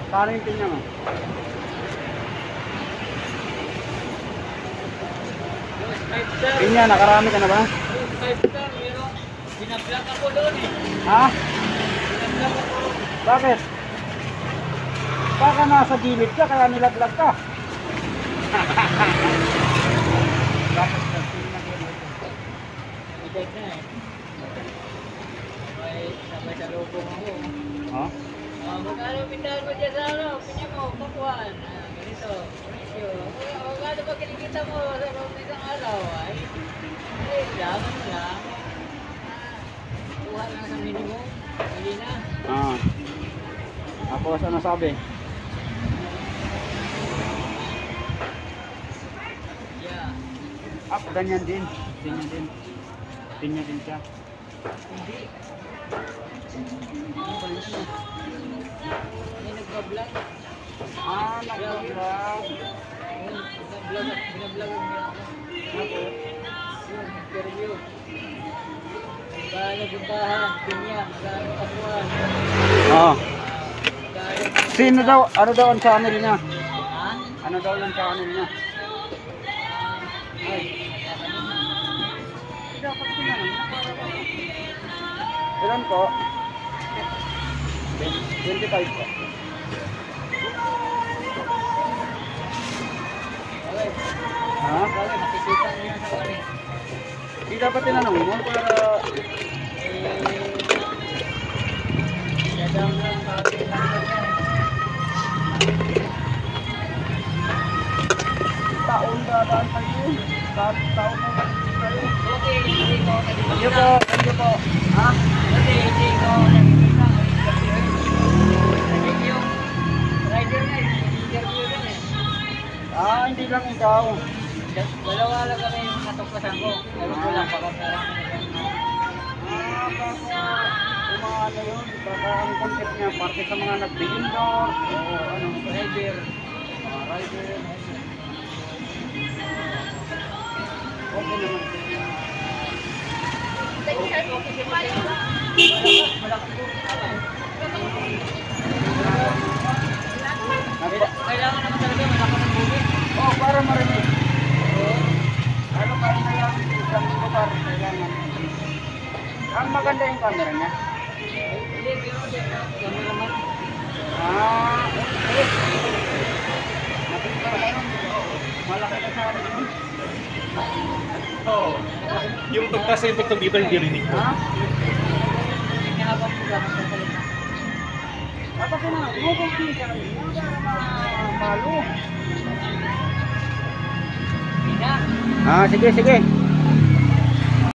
Paano yung pinya mo? Pinya, nakarami ka na ba? 5 star, pero binablock ako doon eh. Ha? Binablock ako. Bakit? Baka nasa gilid ka, kaya nilaglag ka. Bakit? Ibig na eh. Sabay sa lubong ako. Ha? Magkano pindahan mo dyan sa ano? Pinya mo, kapuan. Ganito. Presyo. Magkano ba kinikita mo sa loob ng isang araw? Ay, lang, ano lang. Kuha lang sa minimum. Hindi na. Tapos ano sabi? Yeah. Ganyan din. Ganyan din. Pinya din siya. Hindi. Ano ba yun? May nagpa-vlog. Nagbablog. Binablog ang niya ako. Yun, interview. Magkano buntahan, pinya, magkano kapuan. Oo. Magkano... Sino daw? Ano daw ang channel niya? Ha? Ano daw yung channel niya? Ay, Dapat tinanong. Ilan po? 25 po. okay. Ha? Okay, makikita niyo sa wali. Hindi dapat tinanong mo para... Dadang lang para tinanong niya. Taon dadaan tayo. Taon mo tayo. Okay, hindi ko Thank you po. Thank you po. Ha? Kasi hindi ko nakikita. Kasi yung rider na, interview din eh. Hindi lang ikaw. Dalawa lang kami yung natuklasan ko. Ewan ko lang, baka marami na ganun. Baka umano yun. Baka ang content niya parte sa mga nag-endorse o ano, Rider. rider. Okay naman. Kailangan naman talaga malaki ng bugit. Para marinig. Ano ba na yan? Isang lugar kailangan. Ang maganda yung camera niya. Hindi, pero kami naman. Okay. Nakita ka yun. Malaki ka sa akin yun. Oo. Yung pagkasipot ng dito hindi rinig mo. Ha? Hinahabang ko lang sa salita. Dapat na, mobile ka rin. Para malo. Hindi na. Sige, sige.